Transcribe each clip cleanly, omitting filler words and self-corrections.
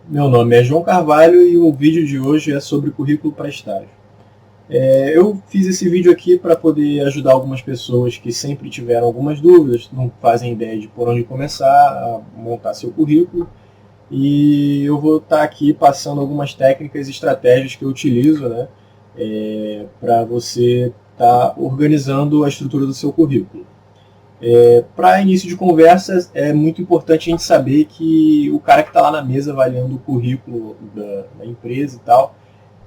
Meu nome é João Carvalho e o vídeo de hoje é sobre currículo para estágio. Eu fiz esse vídeo aqui para poder ajudar algumas pessoas que sempre tiveram algumas dúvidas, não fazem ideia de por onde começar a montar seu currículo. E eu vou estar aqui passando algumas técnicas e estratégias que eu utilizo, né, para você estar organizando a estrutura do seu currículo. Para início de conversa, é muito importante a gente saber que o cara que está lá na mesa avaliando o currículo da empresa e tal,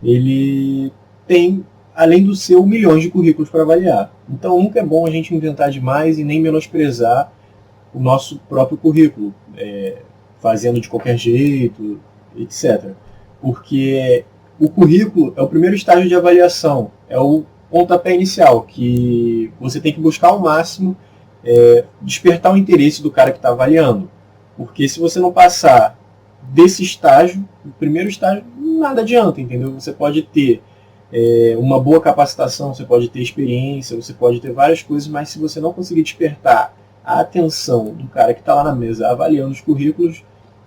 ele tem, além do seu, milhões de currículos para avaliar. Então nunca é bom a gente inventar demais e nem menosprezar o nosso próprio currículo, fazendo de qualquer jeito, etc. Porque o currículo é o primeiro estágio de avaliação, é o pontapé inicial, que você tem que buscar ao máximo despertar o interesse do cara que está avaliando. Porque se você não passar desse estágio, o primeiro estágio, nada adianta, entendeu? Você pode ter uma boa capacitação, você pode ter experiência, você pode ter várias coisas, mas se você não conseguir despertar a atenção do cara que está lá na mesa avaliando os currículos,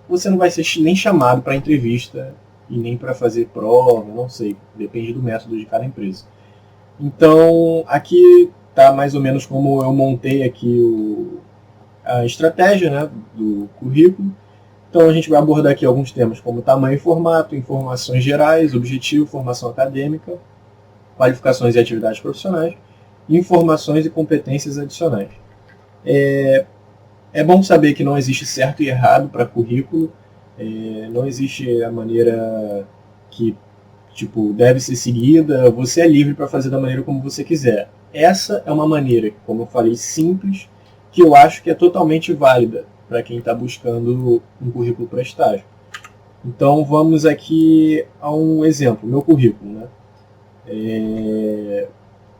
você não vai ser nem chamado para entrevista e nem para fazer prova, não sei, depende do método de cada empresa. Então, aqui está mais ou menos como eu montei aqui a estratégia, né, do currículo. Então a gente vai abordar aqui alguns temas como tamanho e formato, informações gerais, objetivo, formação acadêmica, qualificações e atividades profissionais, informações e competências adicionais. É bom saber que não existe certo e errado para currículo, não existe a maneira que deve ser seguida, você é livre para fazer da maneira como você quiser. Essa é uma maneira, como eu falei, simples, que eu acho que é totalmente válida para quem está buscando um currículo para estágio. Então vamos aqui a um exemplo, meu currículo, né?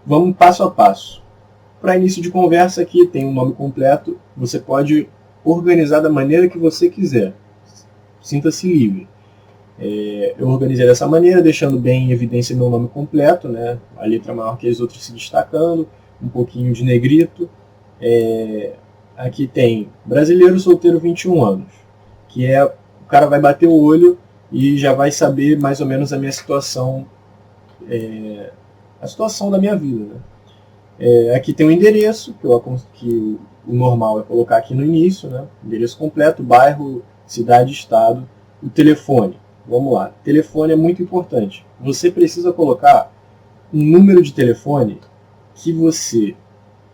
Vamos passo a passo. Para início de conversa aqui tem um nome completo, você pode organizar da maneira que você quiser. Sinta-se livre. Eu organizei dessa maneira, deixando bem em evidência meu nome completo, né? A letra maior que as outras se destacando, um pouquinho de negrito. Aqui tem brasileiro solteiro 21 anos, que o cara vai bater o olho e já vai saber mais ou menos a minha situação, a situação da minha vida, né? Aqui tem o endereço, que o normal é colocar aqui no início, né? Endereço completo, bairro, cidade, estado, o telefone. Vamos lá, telefone é muito importante. Você precisa colocar um número de telefone que você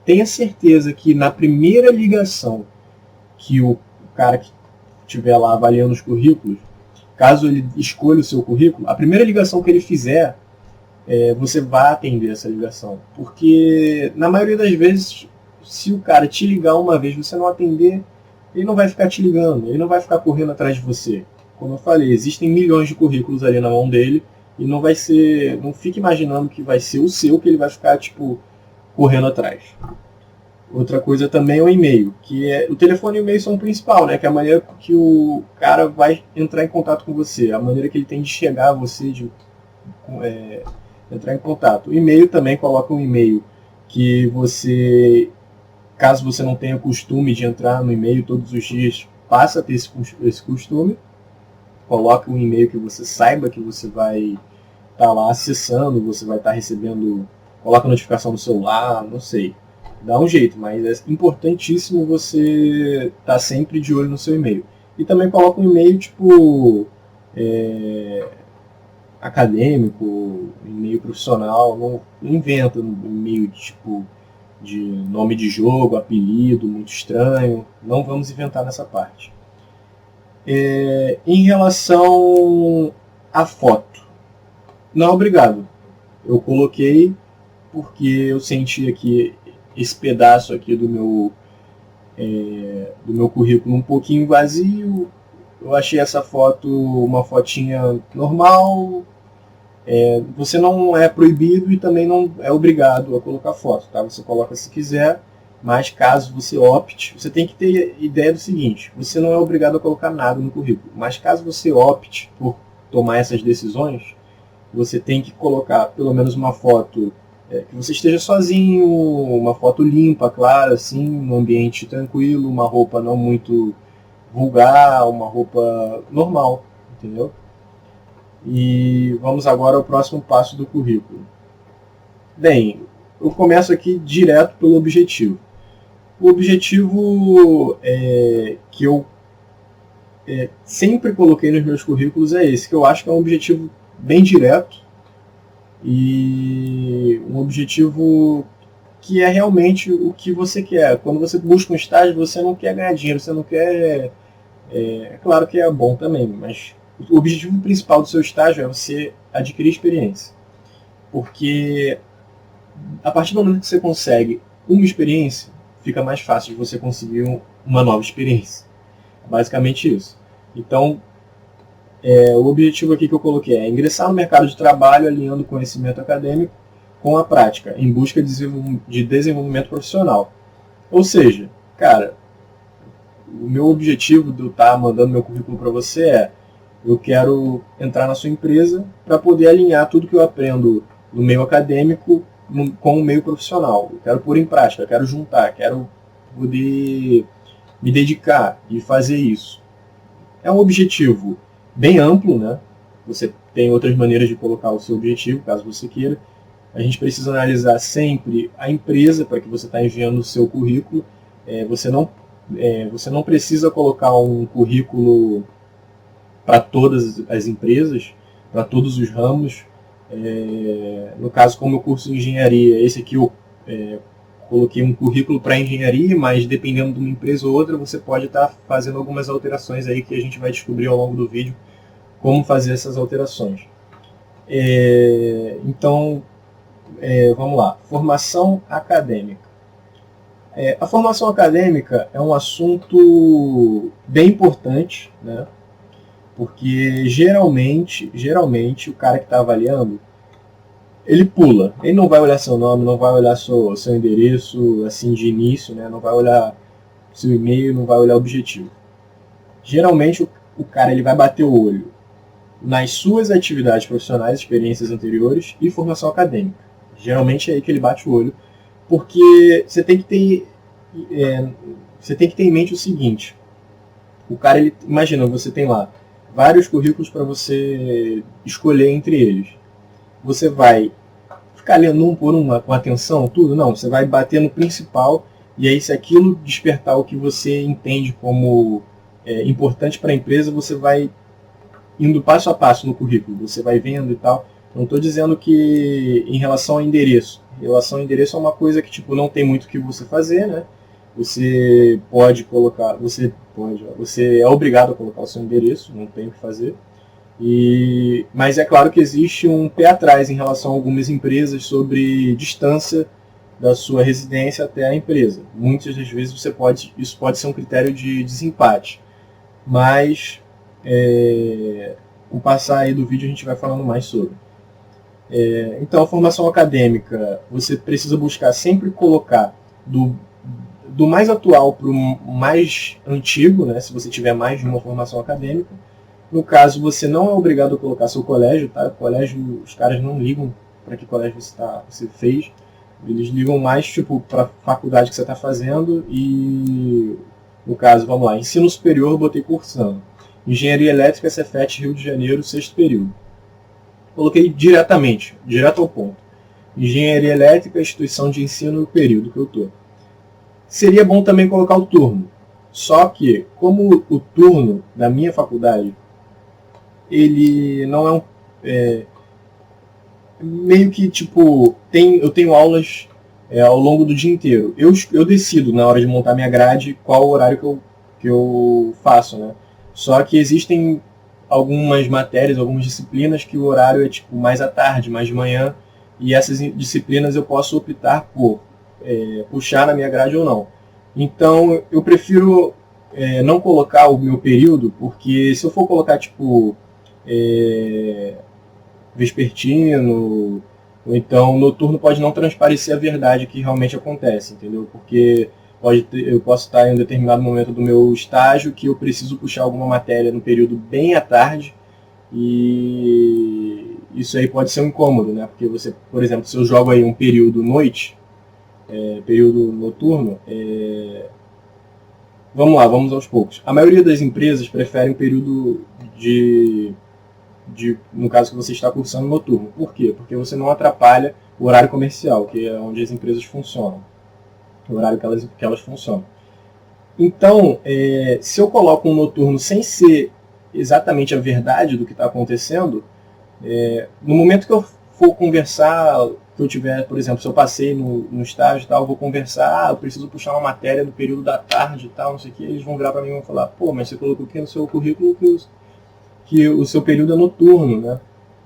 tenha certeza que na primeira ligação que o cara que estiver lá avaliando os currículos, caso ele escolha o seu currículo, a primeira ligação que ele fizer, você vai atender essa ligação. Porque na maioria das vezes, se o cara te ligar uma vez e você não atender, ele não vai ficar te ligando, ele não vai ficar correndo atrás de você. Como eu falei, existem milhões de currículos ali na mão dele e não fique imaginando que vai ser o seu que ele vai ficar correndo atrás. Outra coisa também é o e-mail, que o telefone e o e-mail são o principal, né? Que é a maneira que o cara vai entrar em contato com você, a maneira que ele tem de chegar a você, de entrar em contato. O e-mail também coloca um e-mail que você, caso você não tenha costume de entrar no e-mail todos os dias, passa a ter esse costume. Coloque um e-mail que você saiba que você vai estar lá acessando, você vai estar recebendo, coloca notificação no celular, não sei. Dá um jeito, mas é importantíssimo você estar sempre de olho no seu e-mail. E também coloca um e-mail acadêmico, e-mail profissional, não inventa um e-mail de nome de jogo, apelido, muito estranho. Não vamos inventar nessa parte. Em relação à foto, não, obrigado. Eu coloquei porque eu senti aqui esse pedaço aqui do meu currículo um pouquinho vazio. Eu achei essa foto uma fotinha normal. Você não é proibido e também não é obrigado a colocar foto, tá? Você coloca se quiser, mas caso você opte, você tem que ter ideia do seguinte: você não é obrigado a colocar nada no currículo, mas caso você opte por tomar essas decisões, você tem que colocar pelo menos uma foto que você esteja sozinho, uma foto limpa, clara, assim, num ambiente tranquilo, uma roupa não muito vulgar, uma roupa normal, entendeu? E vamos agora ao próximo passo do currículo. Bem, eu começo aqui direto pelo objetivo. O objetivo que eu sempre coloquei nos meus currículos é esse, que eu acho que é um objetivo bem direto e um objetivo que é realmente o que você quer. Quando você busca um estágio, você não quer ganhar dinheiro, você não quer... É claro que é bom também, mas o objetivo principal do seu estágio é você adquirir experiência. Porque a partir do momento que você consegue uma experiência, fica mais fácil de você conseguir uma nova experiência. É basicamente isso. Então, o objetivo aqui que eu coloquei é ingressar no mercado de trabalho alinhando o conhecimento acadêmico com a prática, em busca de desenvolvimento profissional. Ou seja, cara, o meu objetivo de estar mandando meu currículo para você é: eu quero entrar na sua empresa para poder alinhar tudo que eu aprendo no meio acadêmico com o meio profissional. Eu quero pôr em prática, eu quero juntar, quero poder me dedicar e fazer isso. É um objetivo bem amplo, né? Você tem outras maneiras de colocar o seu objetivo, caso você queira. A gente precisa analisar sempre a empresa para que você está enviando o seu currículo. Você não precisa colocar um currículo para todas as empresas, para todos os ramos. No caso, como eu curso de engenharia, esse aqui eu coloquei um currículo para engenharia, mas dependendo de uma empresa ou outra, você pode estar fazendo algumas alterações aí que a gente vai descobrir ao longo do vídeo como fazer essas alterações. Então, vamos lá. Formação acadêmica. A formação acadêmica é um assunto bem importante, né? Porque geralmente o cara que está avaliando, ele pula. Ele não vai olhar seu nome, não vai olhar seu endereço assim de início, né? Não vai olhar seu e-mail, não vai olhar o objetivo. Geralmente o cara ele vai bater o olho nas suas atividades profissionais, experiências anteriores e formação acadêmica. Geralmente é aí que ele bate o olho, porque você tem que ter em mente o seguinte: o cara, imagina, você tem lá vários currículos para você escolher entre eles. Você vai ficar lendo um por um com atenção, tudo? Não, você vai bater no principal, e aí se aquilo despertar o que você entende como importante para a empresa, você vai indo passo a passo no currículo, você vai vendo e tal. Não estou dizendo que em relação ao endereço. Em relação ao endereço é uma coisa que tipo, não tem muito o que você fazer, né? Você pode colocar, você é obrigado a colocar o seu endereço, não tem o que fazer. Mas é claro que existe um pé atrás em relação a algumas empresas sobre distância da sua residência até a empresa. Muitas das vezes isso pode ser um critério de desempate. Mas com o passar aí do vídeo a gente vai falando mais sobre. Então, a formação acadêmica, você precisa buscar sempre colocar do mais atual para o mais antigo, né, se você tiver mais de uma formação acadêmica. No caso, você não é obrigado a colocar seu colégio, tá? Colégio, os caras não ligam para que colégio você fez. Eles ligam mais tipo, para a faculdade que você está fazendo e, no caso, vamos lá, ensino superior, eu botei cursando. Engenharia Elétrica, Cefet, Rio de Janeiro, 6º período. Coloquei direto ao ponto. Engenharia Elétrica, instituição de ensino e o período que eu estou. Seria bom também colocar o turno. Só que, como o turno da minha faculdade, ele não meio que, tipo, eu tenho aulas ao longo do dia inteiro. Eu decido, na hora de montar minha grade, qual o horário que eu faço, né? Só que existem algumas matérias, algumas disciplinas que o horário é tipo mais à tarde, mais de manhã, e essas disciplinas eu posso optar por puxar na minha grade ou não. Então eu prefiro não colocar o meu período, porque se eu for colocar tipo vespertino, ou então noturno, pode não transparecer a verdade que realmente acontece, entendeu? Porque eu posso estar em um determinado momento do meu estágio que eu preciso puxar alguma matéria no período bem à tarde, e isso aí pode ser um incômodo, né? Porque você, por exemplo, se eu jogo aí um período noite, período noturno, vamos lá, vamos aos poucos. A maioria das empresas prefere um período no caso que você está cursando noturno. Por quê? Porque você não atrapalha o horário comercial, que é onde as empresas funcionam, o horário que elas funcionam. Então, se eu coloco um noturno sem ser exatamente a verdade do que está acontecendo, no momento que eu for conversar, que eu tiver, por exemplo, se eu passei no estágio e tal, eu vou conversar, eu preciso puxar uma matéria do período da tarde e tal, não sei o que, eles vão virar para mim e vão falar, pô, mas você colocou aqui no seu currículo que o seu período é noturno, né?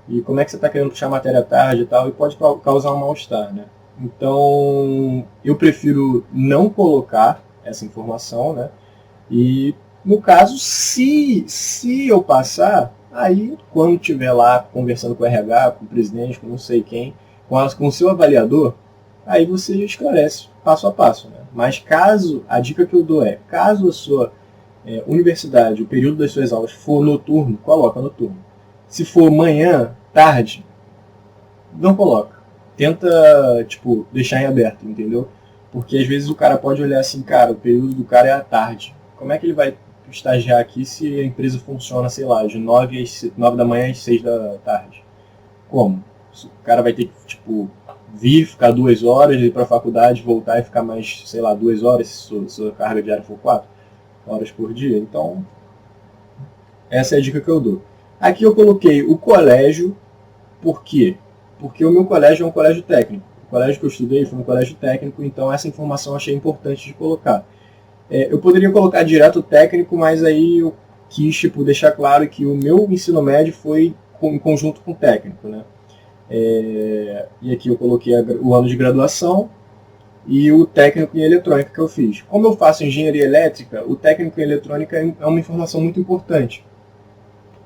E como é que você está querendo puxar a matéria à tarde e tal, e pode causar um mal-estar, né? Então, eu prefiro não colocar essa informação, né? E, no caso, se eu passar, aí, quando estiver lá conversando com o RH, com o presidente, com não sei quem, com o seu avaliador, aí você esclarece passo a passo, né? Mas caso, a dica que eu dou caso a sua universidade, o período das suas aulas for noturno, coloca noturno. Se for manhã, tarde, não coloca. Tenta, deixar em aberto, entendeu? Porque às vezes o cara pode olhar assim, cara, o período do cara é à tarde. Como é que ele vai estagiar aqui se a empresa funciona, sei lá, de 9 da manhã às 6 da tarde? Como? O cara vai ter que, vir, ficar 2 horas, ir para a faculdade, voltar e ficar mais, sei lá, 2 horas, se sua carga diária for 4 horas por dia. Então, essa é a dica que eu dou. Aqui eu coloquei o colégio. Por quê? Porque o meu colégio é um colégio técnico. O colégio que eu estudei foi um colégio técnico, então essa informação eu achei importante de colocar. Eu poderia colocar direto técnico, mas aí eu quis deixar claro que o meu ensino médio foi em conjunto com o técnico, né? E aqui eu coloquei o ano de graduação e o técnico em eletrônica que eu fiz. Como eu faço engenharia elétrica, o técnico em eletrônica é uma informação muito importante.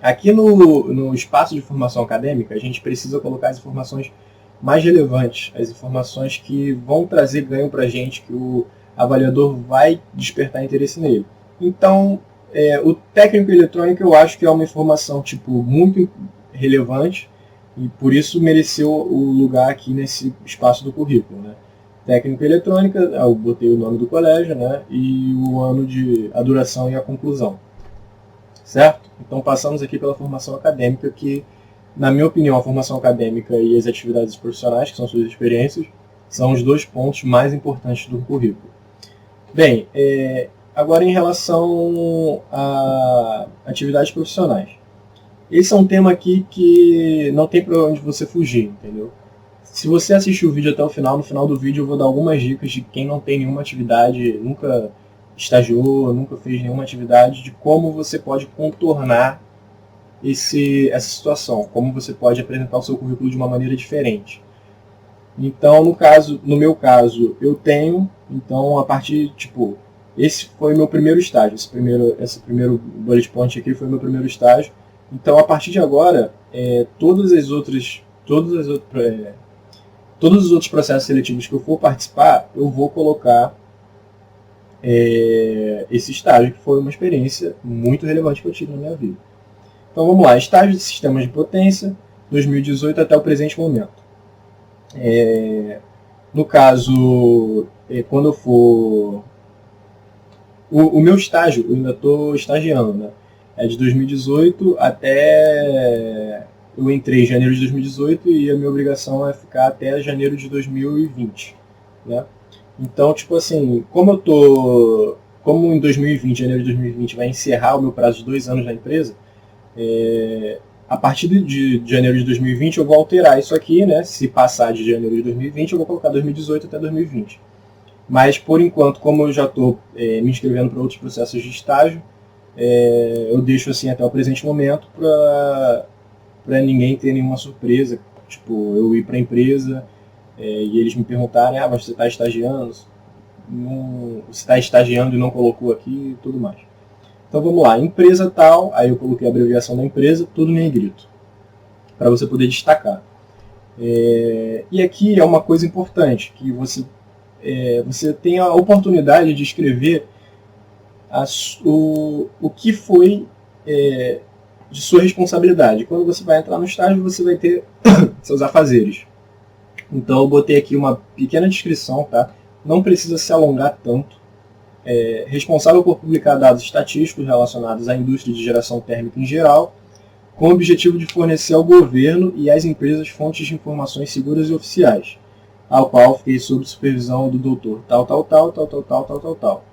Aqui no espaço de formação acadêmica, a gente precisa colocar as informações mais relevantes, as informações que vão trazer ganho para a gente, que o avaliador vai despertar interesse nele. Então, o técnico em eletrônica eu acho que é uma informação muito relevante e por isso mereceu o lugar aqui nesse espaço do currículo, né? Técnico em eletrônica, eu botei o nome do colégio, né? E o ano a duração e a conclusão. Certo? Então passamos aqui pela formação acadêmica, que, na minha opinião, a formação acadêmica e as atividades profissionais, que são suas experiências, são os 2 pontos mais importantes do currículo. Bem, agora em relação a atividades profissionais. Esse é um tema aqui que não tem para onde você fugir, entendeu? Se você assistir o vídeo até o final, no final do vídeo eu vou dar algumas dicas de quem não tem nenhuma atividade, nunca estagiou, nunca fez nenhuma atividade, de como você pode contornar essa situação, como você pode apresentar o seu currículo de uma maneira diferente. Então, no meu caso, eu tenho, então a partir, esse foi o meu primeiro estágio, esse primeiro bullet point aqui foi o meu primeiro estágio. Então, a partir de agora, todos os outros processos seletivos que eu for participar, eu vou colocar esse estágio, que foi uma experiência muito relevante que eu tive na minha vida. Então vamos lá, estágio de sistemas de potência, 2018 até o presente momento. No caso, quando eu for... O meu estágio, eu ainda estou estagiando, né? É de 2018 até... Eu entrei em janeiro de 2018 e a minha obrigação é ficar até janeiro de 2020, né? Então, como em 2020, janeiro de 2020, vai encerrar o meu prazo de 2 anos na empresa, a partir de janeiro de 2020 eu vou alterar isso aqui, né? Se passar de janeiro de 2020, eu vou colocar 2018 até 2020. Mas, por enquanto, como eu já estou me inscrevendo para outros processos de estágio, eu deixo assim até o presente momento para ninguém ter nenhuma surpresa. Eu ir para a empresa e eles me perguntarem, mas você está estagiando? Você está estagiando e não colocou aqui e tudo mais. Então vamos lá, empresa tal, aí eu coloquei a abreviação da empresa, tudo em negrito, para você poder destacar. E aqui é uma coisa importante, que você tem a oportunidade de escrever o que foi de sua responsabilidade. Quando você vai entrar no estágio, você vai ter seus afazeres. Então eu botei aqui uma pequena descrição, tá? Não precisa se alongar tanto, responsável por publicar dados estatísticos relacionados à indústria de geração térmica em geral, com o objetivo de fornecer ao governo e às empresas fontes de informações seguras e oficiais, ao qual fiquei sob supervisão do doutor tal,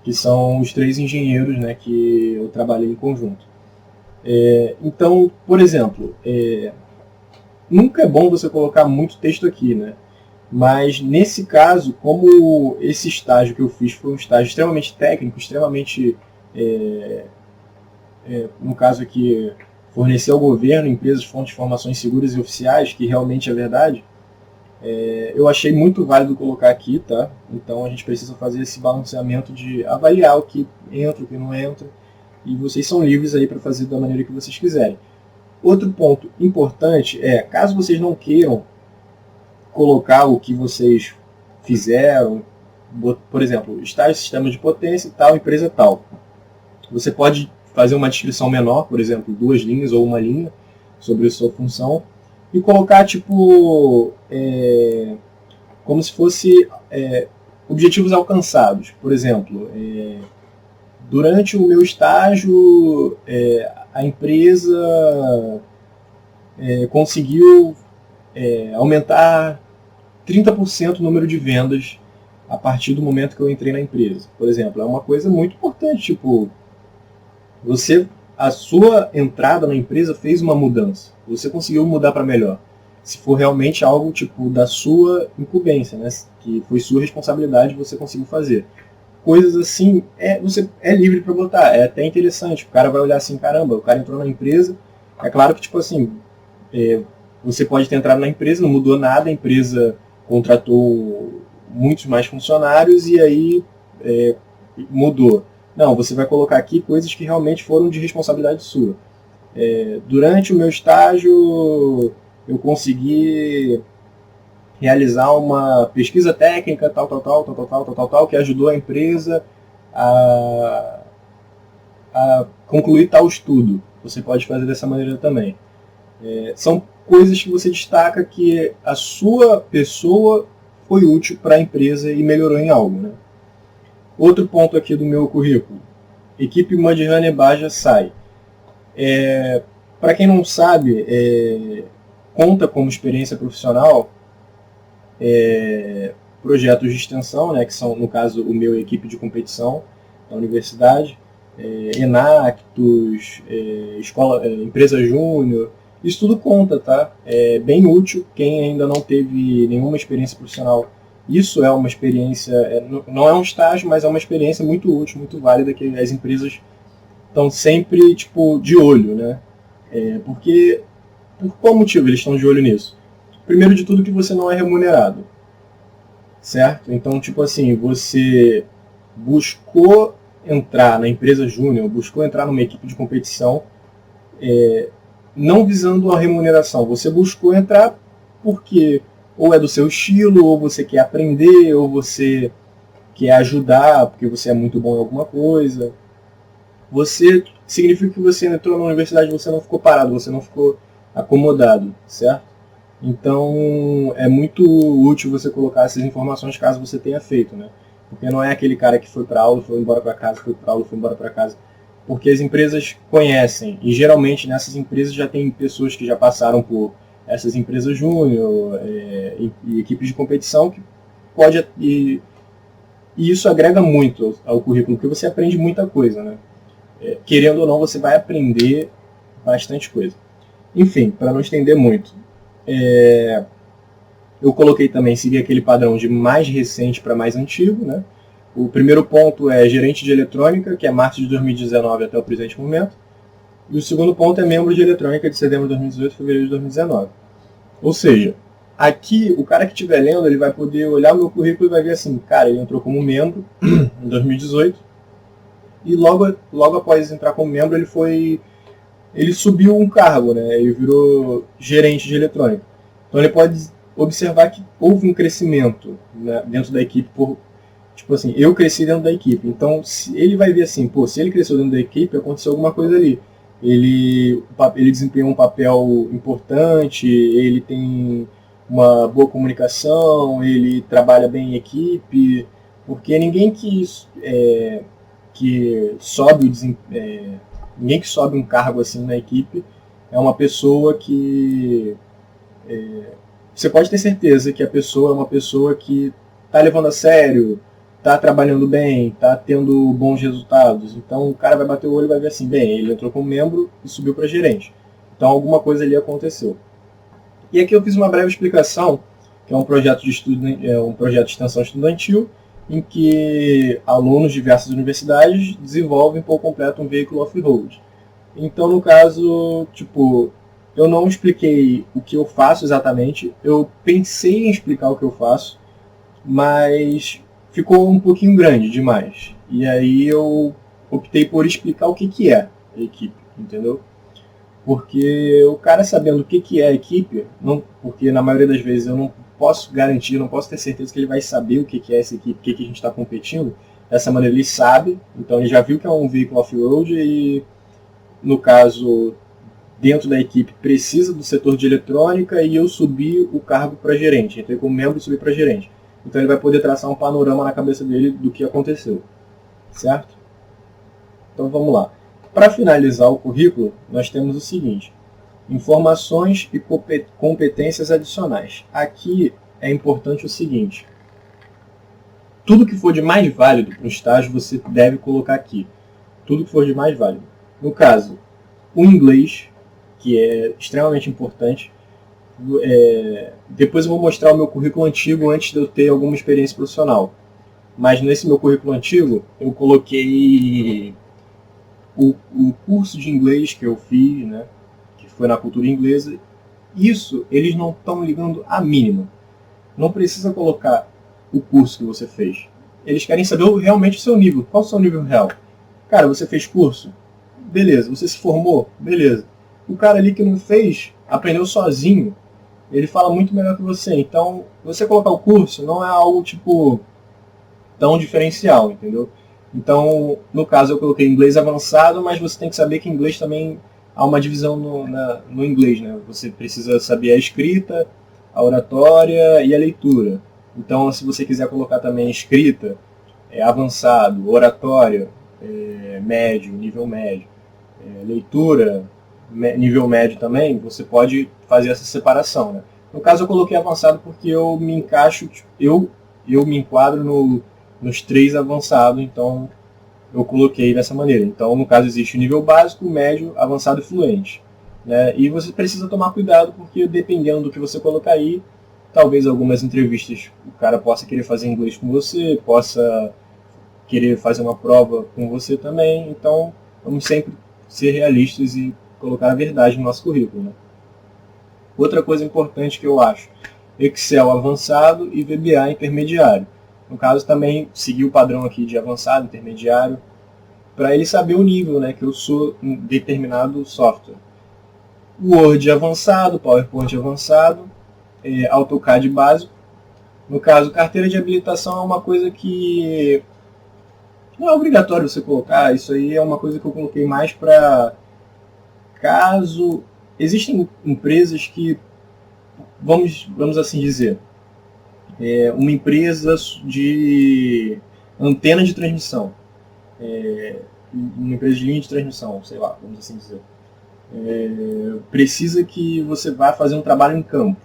que são os 3 engenheiros, né, que eu trabalhei em conjunto. Então, por exemplo, nunca é bom você colocar muito texto aqui, né? Mas nesse caso, como esse estágio que eu fiz foi um estágio extremamente técnico, extremamente, no caso aqui, fornecer ao governo, empresas, fontes de informações seguras e oficiais, que realmente é verdade, eu achei muito válido colocar aqui, tá? Então a gente precisa fazer esse balanceamento de avaliar o que entra, o que não entra, e vocês são livres aí para fazer da maneira que vocês quiserem. Outro ponto importante caso vocês não queiram colocar o que vocês fizeram, por exemplo, estágio sistema de potência tal, empresa tal. Você pode fazer uma descrição menor, por exemplo, 2 linhas ou 1 linha sobre a sua função e colocar tipo como se fosse objetivos alcançados. Por exemplo, durante o meu estágio a empresa conseguiu aumentar 30% o número de vendas a partir do momento que eu entrei na empresa. Por exemplo, é uma coisa muito importante, tipo, a sua entrada na empresa fez uma mudança, você conseguiu mudar para melhor. Se for realmente algo tipo da sua incumbência, né, que foi sua responsabilidade, você conseguiu fazer. Coisas assim, você é livre para botar, é até interessante. O cara vai olhar assim, caramba, o cara entrou na empresa, é claro que tipo assim, você pode ter entrado na empresa, não mudou nada, a empresa contratou muitos mais funcionários e aí mudou. Não, você vai colocar aqui coisas que realmente foram de responsabilidade sua. Durante o meu estágio, eu consegui realizar uma pesquisa técnica, tal, que ajudou a empresa a concluir tal estudo. Você pode fazer dessa maneira também. São coisas que você destaca que a sua pessoa foi útil para a empresa e melhorou em algo, né? Outro ponto aqui do meu currículo. Equipe Mudhoney Baja SAI. Para quem não sabe, conta como experiência profissional projetos de extensão, né, que são, no caso, o meu equipe de competição da universidade, Enactus, empresa júnior, isso tudo conta, tá? É bem útil. Quem ainda não teve nenhuma experiência profissional, isso é uma experiência, não é um estágio, mas é uma experiência muito útil, muito válida, que as empresas estão sempre tipo, de olho, né? Porque, por qual motivo eles estão de olho nisso? Primeiro de tudo que você não é remunerado, certo? Então, tipo assim, você buscou entrar na empresa júnior, buscou entrar numa equipe de competição, não visando a remuneração. Você buscou entrar porque ou é do seu estilo, ou você quer aprender, ou você quer ajudar porque você é muito bom em alguma coisa. Significa que você entrou na universidade, você não ficou parado, você não ficou acomodado, certo? Então é muito útil você colocar essas informações caso você tenha feito, né? Porque não é aquele cara que foi para aula, foi embora para casa, foi para aula, foi embora para casa. Porque as empresas conhecem, e geralmente nessas empresas já tem pessoas que já passaram por essas empresas júnior e equipes de competição que pode... E isso agrega muito ao currículo, porque você aprende muita coisa, né? Querendo ou não, você vai aprender bastante coisa. Enfim, para não estender muito, eu coloquei também, segui aquele padrão de mais recente para mais antigo, né? O primeiro ponto é gerente de eletrônica, que é março de 2019 até o presente momento. E o segundo ponto é membro de eletrônica de setembro de 2018 a fevereiro de 2019. Ou seja, aqui o cara que estiver lendo, ele vai poder olhar o meu currículo e vai ver assim, cara, ele entrou como membro em 2018 e logo após entrar como membro ele subiu um cargo, né? Ele virou gerente de eletrônica. Então ele pode observar que houve um crescimento, né, dentro da equipe tipo assim, eu cresci dentro da equipe. Então ele vai ver assim, se ele cresceu dentro da equipe, aconteceu alguma coisa ali. Ele desempenhou um papel importante, ele tem uma boa comunicação, ele trabalha bem em equipe, Porque que sobe ninguém que sobe um cargo assim na equipe é uma pessoa que você pode ter certeza que a pessoa é uma pessoa que está levando a sério, está trabalhando bem, está tendo bons resultados. Então o cara vai bater o olho e vai ver assim, bem, ele entrou como membro e subiu para gerente. Então alguma coisa ali aconteceu. E aqui eu fiz uma breve explicação, que é um projeto de extensão estudantil, em que alunos de diversas universidades desenvolvem por completo um veículo off-road. Então, no caso, eu não expliquei o que eu faço exatamente, eu pensei em explicar o que eu faço, mas ficou um pouquinho grande demais. E aí eu optei por explicar o que é a equipe, entendeu? Porque o cara sabendo o que é a equipe, porque na maioria das vezes eu não posso garantir, não posso ter certeza que ele vai saber o que é essa equipe, o que a gente está competindo. Dessa maneira ele sabe, então ele já viu que é um veículo off-road e, no caso, dentro da equipe precisa do setor de eletrônica e eu subi o cargo para gerente. Entrei como membro e subi para gerente. Então ele vai poder traçar um panorama na cabeça dele do que aconteceu. Certo? Então vamos lá. Para finalizar o currículo, nós temos o seguinte: informações e competências adicionais. Aqui é importante o seguinte: tudo que for de mais válido para o estágio você deve colocar aqui. Tudo que for de mais válido. No caso, o inglês, que é extremamente importante. Depois eu vou mostrar o meu currículo antigo antes de eu ter alguma experiência profissional. Mas nesse meu currículo antigo eu coloquei o curso de inglês que eu fiz, né, que foi na cultura inglesa. Isso eles não estão ligando a mínima. Não precisa colocar o curso que você fez. Eles querem saber realmente o seu nível. Qual é o seu nível real? Cara, você fez curso? Beleza. Você se formou? Beleza. O cara ali que não fez, aprendeu sozinho, ele fala muito melhor que você. Então, você colocar o curso não é algo tão diferencial, entendeu? Então, no caso, eu coloquei inglês avançado, mas você tem que saber que inglês também há uma divisão no inglês, né? Você precisa saber a escrita, a oratória e a leitura. Então, se você quiser colocar também escrita, avançado, oratória, médio, nível médio, leitura, nível médio também, você pode fazer essa separação, né? No caso, eu coloquei avançado porque eu me encaixo, eu me enquadro nos 3 avançados, então eu coloquei dessa maneira. Então, no caso, existe o nível básico, médio, avançado e fluente, né? E você precisa tomar cuidado, porque dependendo do que você colocar aí, talvez algumas entrevistas o cara possa querer fazer inglês com você, possa querer fazer uma prova com você também. Então, vamos sempre ser realistas e colocar a verdade no nosso currículo, né? Outra coisa importante que eu acho: Excel avançado e VBA intermediário. No caso, também seguir o padrão aqui de avançado, intermediário, para ele saber o nível, né, que eu sou em determinado software. Word avançado, PowerPoint avançado, AutoCAD básico. No caso, carteira de habilitação é uma coisa que não é obrigatório você colocar. Isso aí é uma coisa que eu coloquei mais para caso... Existem empresas que, vamos assim dizer, uma empresa de antena de transmissão, uma empresa de linha de transmissão, sei lá, vamos assim dizer, precisa que você vá fazer um trabalho em campo.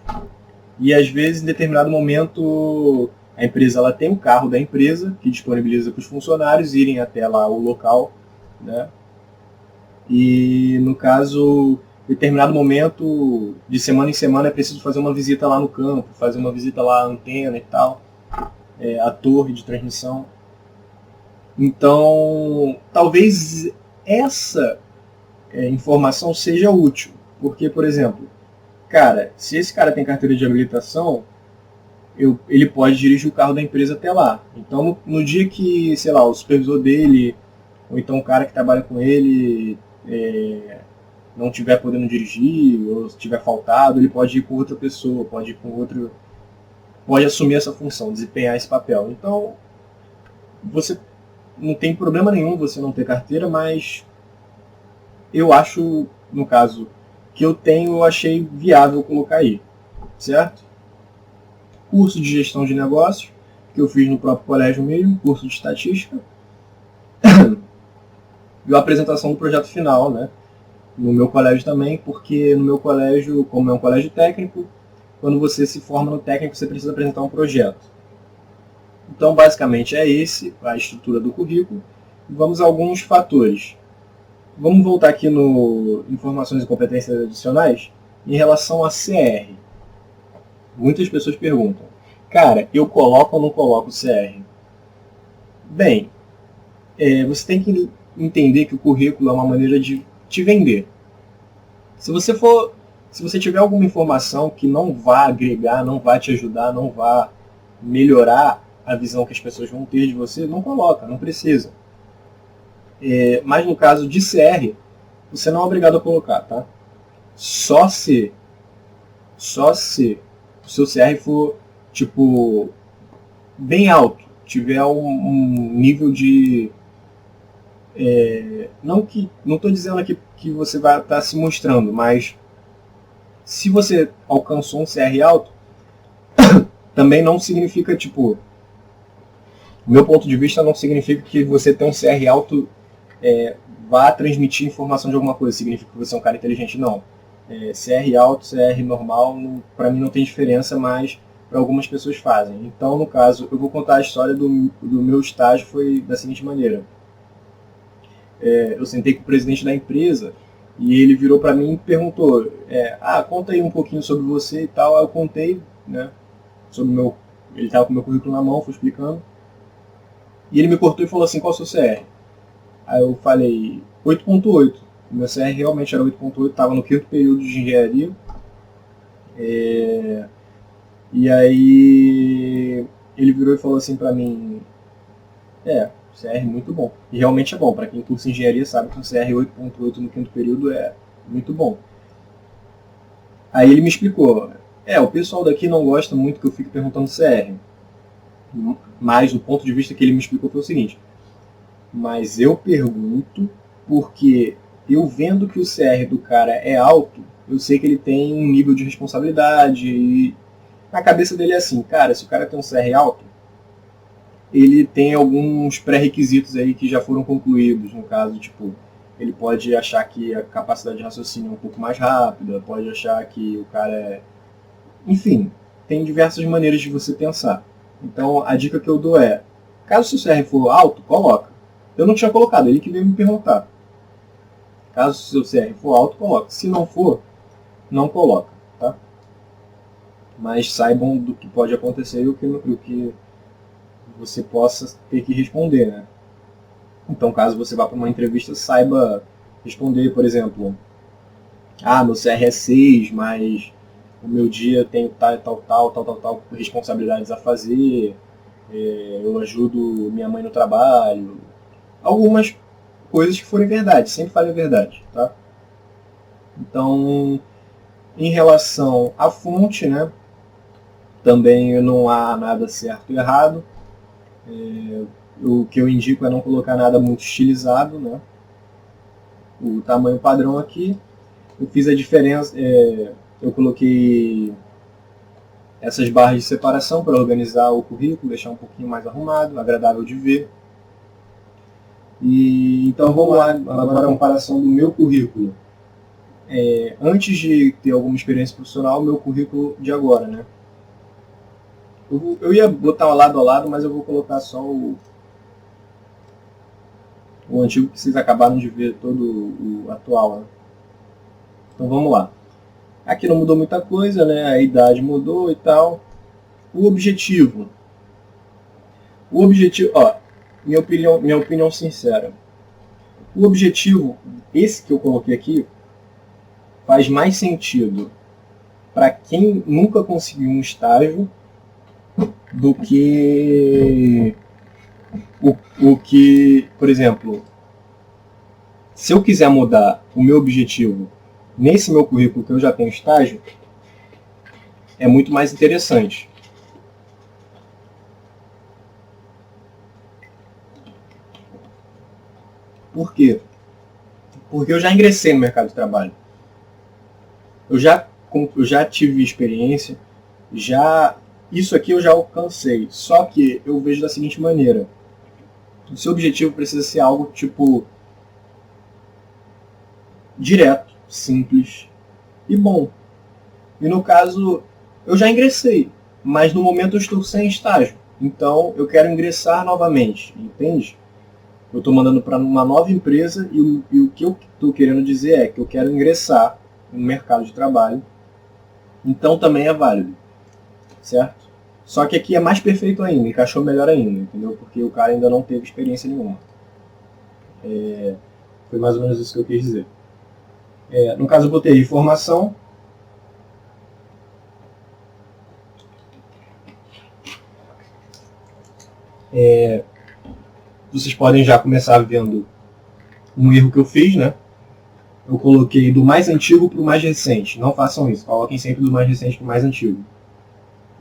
E às vezes, em determinado momento, a empresa ela tem um carro da empresa que disponibiliza para os funcionários irem até lá o local, né? E no caso, em determinado momento, de semana em semana, é preciso fazer uma visita lá no campo, fazer uma visita lá à antena e tal, à torre de transmissão. Então, talvez essa informação seja útil, porque, por exemplo, cara, se esse cara tem carteira de habilitação, ele pode dirigir o carro da empresa até lá. Então, no dia que, sei lá, o supervisor dele, ou então o cara que trabalha com ele, não estiver podendo dirigir, ou estiver faltado, ele pode ir com outra pessoa, pode ir com outro, pode assumir essa função, desempenhar esse papel. Então, você não tem problema nenhum você não ter carteira, mas eu acho, no caso que eu achei viável colocar aí, certo? Curso de gestão de negócios, que eu fiz no próprio colégio mesmo, curso de estatística, e a apresentação do projeto final, né? No meu colégio também, porque no meu colégio, como é um colégio técnico, quando você se forma no técnico, você precisa apresentar um projeto. Então, basicamente, é esse a estrutura do currículo. Vamos a alguns fatores. Vamos voltar aqui no Informações e Competências Adicionais em relação a CR. Muitas pessoas perguntam, cara, eu coloco ou não coloco CR? Bem, você tem que entender que o currículo é uma maneira de te vender. Se você tiver alguma informação que não vá agregar, não vai te ajudar, não vá melhorar a visão que as pessoas vão ter de você, não coloca, não precisa. Mas no caso de CR, você não é obrigado a colocar, tá? Só se o seu CR for, tipo, bem alto, tiver um nível de... não estou dizendo aqui que você vai estar se mostrando, mas se você alcançou um CR alto, também não significa, tipo, do meu ponto de vista, não significa que você ter um CR alto vá transmitir informação de alguma coisa, significa que você é um cara inteligente, não. CR alto, CR normal, para mim não tem diferença, mas para algumas pessoas fazem. Então, no caso, eu vou contar a história do meu estágio, foi da seguinte maneira. Eu sentei com o presidente da empresa e ele virou para mim e perguntou, conta aí um pouquinho sobre você e tal. Aí eu contei, né, sobre ele estava com o meu currículo na mão, fui explicando. E ele me cortou e falou assim, qual é o seu CR? Aí eu falei 8.8. Meu CR realmente era 8.8, estava no 5º período de engenharia. E aí ele virou e falou assim pra mim, CR muito bom. E realmente é bom, para quem cursa engenharia sabe que um CR 8.8 no 5º período é muito bom. Aí ele me explicou, o pessoal daqui não gosta muito que eu fique perguntando CR. Mas o ponto de vista que ele me explicou foi o seguinte, mas eu pergunto porque eu vendo que o CR do cara é alto, eu sei que ele tem um nível de responsabilidade e na cabeça dele é assim, cara, se o cara tem um CR alto, ele tem alguns pré-requisitos aí que já foram concluídos, no caso, tipo, ele pode achar que a capacidade de raciocínio é um pouco mais rápida, pode achar que o cara é... Enfim, tem diversas maneiras de você pensar. Então, a dica que eu dou é, caso o seu CR for alto, coloca. Eu não tinha colocado, ele que veio me perguntar. Caso o seu CR for alto, coloca. Se não for, não coloca, tá? Mas saibam do que pode acontecer e o que você possa ter que responder, né? Então, caso você vá para uma entrevista, saiba responder, por exemplo, meu CR é 6, mas o meu dia tem tal responsabilidades a fazer, eu ajudo minha mãe no trabalho, algumas coisas que forem verdade, sempre fale a verdade, tá? Então, em relação à fonte, né, também não há nada certo e errado. O que eu indico é não colocar nada muito estilizado, né? O tamanho padrão aqui, eu fiz a diferença, eu coloquei essas barras de separação para organizar o currículo, deixar um pouquinho mais arrumado, agradável de ver. E então vamos lá, agora a comparação do meu currículo. Antes de ter alguma experiência profissional, o meu currículo de agora, né? Eu ia botar lado a lado, mas eu vou colocar só o antigo, que vocês acabaram de ver todo o atual, né? Então vamos lá. Aqui não mudou muita coisa, né? A idade mudou e tal. O objetivo, minha opinião sincera. O objetivo, esse que eu coloquei aqui, faz mais sentido para quem nunca conseguiu um estágio do que o que, por exemplo, se eu quiser mudar o meu objetivo nesse meu currículo que eu já tenho estágio, é muito mais interessante. Por quê? Porque eu já ingressei no mercado de trabalho. Eu já tive experiência, já isso aqui eu já alcancei, só que eu vejo da seguinte maneira: o seu objetivo precisa ser algo tipo direto, simples e bom. E no caso, eu já ingressei, mas no momento eu estou sem estágio, então eu quero ingressar novamente, entende? Eu estou mandando para uma nova empresa e o que eu estou querendo dizer é que eu quero ingressar no mercado de trabalho, então também é válido, certo? Só que aqui é mais perfeito ainda, encaixou melhor ainda, entendeu? Porque o cara ainda não teve experiência nenhuma. Foi mais ou menos isso que eu quis dizer. No caso eu botei informação, vocês podem já começar vendo um erro que eu fiz, né? Eu coloquei do mais antigo para o mais recente. Não façam isso, coloquem sempre do mais recente para o mais antigo.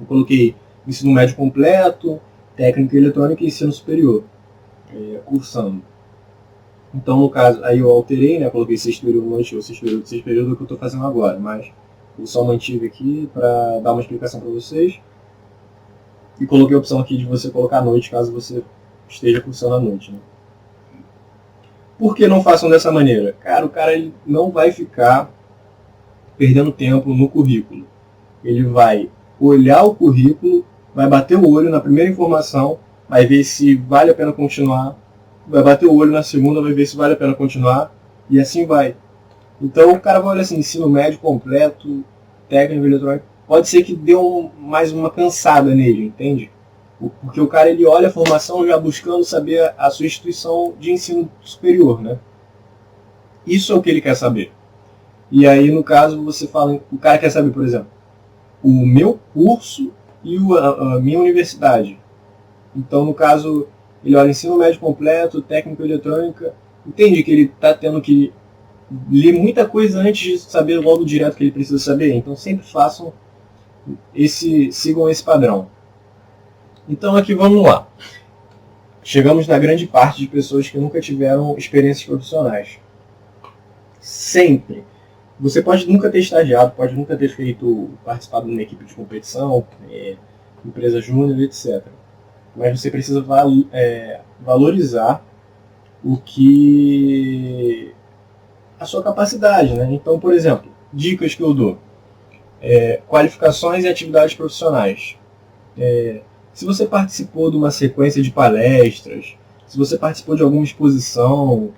Eu coloquei ensino médio completo, técnica eletrônica e ensino superior, cursando. Então, no caso, aí eu alterei, né? Coloquei sexto período, noite, ou sexto período é o que eu estou fazendo agora, mas eu só mantive aqui para dar uma explicação para vocês. E coloquei a opção aqui de você colocar à noite, caso você esteja cursando à noite, né? Por que não façam dessa maneira? Cara, o cara ele não vai ficar perdendo tempo no currículo. Ele vai olhar o currículo, vai bater o olho na primeira informação, vai ver se vale a pena continuar, vai bater o olho na segunda, vai ver se vale a pena continuar, e assim vai. Então o cara vai olhar assim, ensino médio completo, técnico eletrônico, pode ser que dê mais uma cansada nele, entende? Porque o cara ele olha a formação já buscando saber a sua instituição de ensino superior, né? Isso é o que ele quer saber. E aí, no caso, você fala, o cara quer saber, por exemplo, o meu curso e a minha universidade. Então, no caso, ele olha ensino médio completo, técnico eletrônica, entende que ele está tendo que ler muita coisa antes de saber logo direto que ele precisa saber. Então, sempre sigam esse padrão. Então aqui vamos lá. Chegamos na grande parte de pessoas que nunca tiveram experiências profissionais. Sempre. Você pode nunca ter estagiado, pode nunca ter participado de uma equipe de competição, empresa júnior, etc. Mas você precisa valorizar a sua capacidade, né? Então, por exemplo, dicas que eu dou. Qualificações e atividades profissionais. Se você participou de uma sequência de palestras, se você participou de alguma exposição,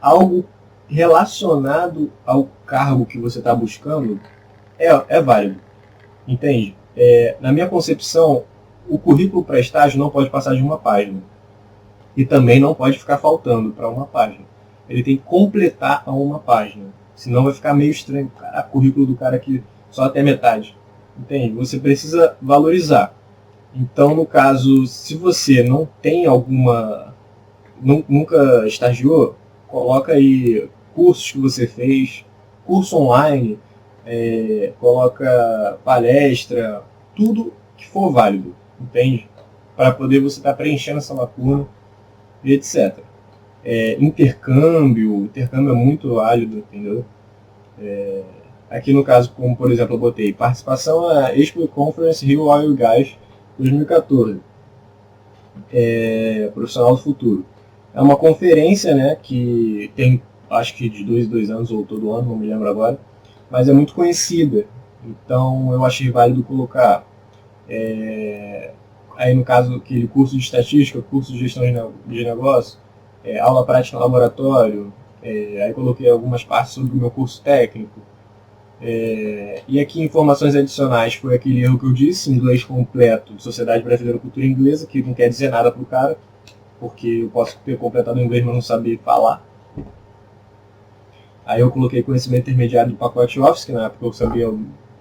algo relacionado ao cargo que você está buscando, é válido. Entende? Na minha concepção, o currículo para estágio não pode passar de uma página. E também não pode ficar faltando para uma página. Ele tem que completar a uma página. Senão vai ficar meio estranho. Caraca, o currículo do cara aqui só até metade. Entende? Você precisa valorizar. Então, no caso, se você não tem nunca estagiou, coloca aí cursos que você fez, curso online, coloca palestra, tudo que for válido, entende? Para poder você estar preenchendo essa lacuna, e etc. Intercâmbio é muito válido, entendeu? Aqui no caso, como por exemplo eu botei participação na Expo Conference Rio Oil e Gás 2014, Profissional do Futuro. É uma conferência, né, que tem, acho que de 2 em 2 anos, ou todo ano, não me lembro agora, mas é muito conhecida. Então eu achei válido colocar, aí no caso, aquele curso de estatística, curso de gestão de negócio, aula prática no laboratório, aí coloquei algumas partes sobre o meu curso técnico. E aqui informações adicionais foi aquele erro que eu disse, inglês completo, Sociedade Brasileira de Cultura Inglesa, que não quer dizer nada pro cara, porque eu posso ter completado o inglês, mas não saber falar. Aí eu coloquei conhecimento intermediário do pacote Office, que na época eu sabia o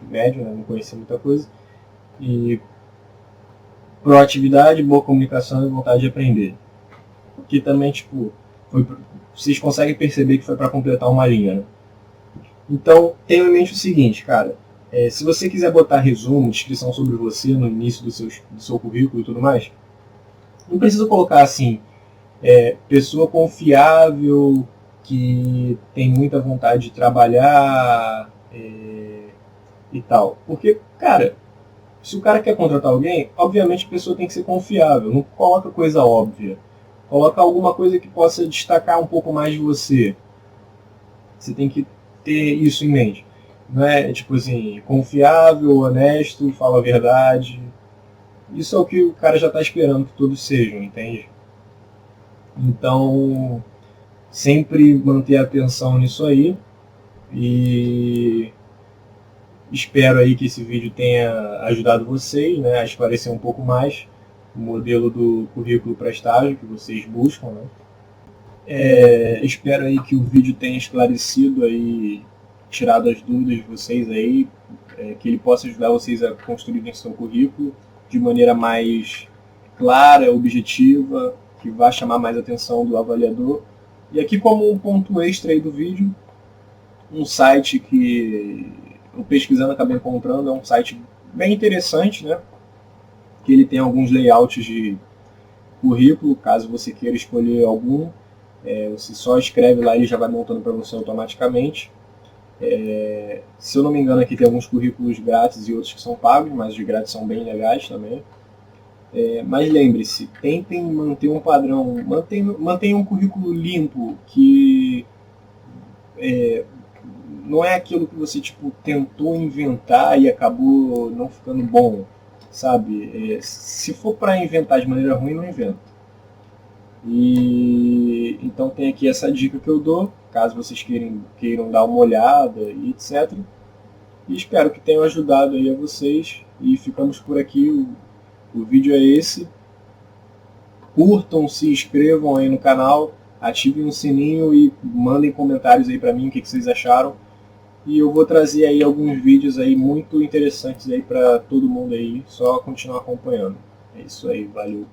médio, né, não conhecia muita coisa. E proatividade, boa comunicação e vontade de aprender. Que também, tipo, vocês conseguem perceber que foi para completar uma linha, né? Então, tenha em mente o seguinte, cara. Se você quiser botar resumo, descrição sobre você no início do seu currículo e tudo mais, não precisa colocar assim, pessoa confiável, que tem muita vontade de trabalhar e tal. Porque, cara, Se o cara quer contratar alguém, obviamente a pessoa tem que ser confiável. Não coloca coisa óbvia. Coloca alguma coisa que possa destacar um pouco mais de você. Você tem que ter isso em mente. Não é tipo assim, confiável, honesto, fala a verdade. Isso é o que o cara já está esperando que todos sejam, entende? Então, sempre manter a atenção nisso aí. E espero aí que esse vídeo tenha ajudado vocês, né, a esclarecer um pouco mais o modelo do currículo para estágio que vocês buscam, né? Espero aí que o vídeo tenha esclarecido aí, tirado as dúvidas de vocês aí, que ele possa ajudar vocês a construírem seu currículo de maneira mais clara, objetiva, que vai chamar mais a atenção do avaliador. E aqui, como um ponto extra aí do vídeo, um site que eu pesquisando acabei encontrando, é um site bem interessante, né? Que ele tem alguns layouts de currículo, caso você queira escolher algum, você só escreve lá e ele já vai montando para você automaticamente. Se eu não me engano, aqui tem alguns currículos grátis e outros que são pagos, mas os grátis são bem legais também. Mas lembre-se, tentem manter um padrão, mantenha um currículo limpo, que não é aquilo que você tentou inventar e acabou não ficando bom, sabe? Se for para inventar de maneira ruim, não inventa. E então tem aqui essa dica que eu dou, caso vocês queiram dar uma olhada e etc. E espero que tenham ajudado aí a vocês. E ficamos por aqui. O vídeo é esse. Curtam, se inscrevam aí no canal, ativem o sininho e mandem comentários aí pra mim o que vocês acharam. E eu vou trazer aí alguns vídeos aí muito interessantes aí para todo mundo aí, só continuar acompanhando. É isso aí, valeu.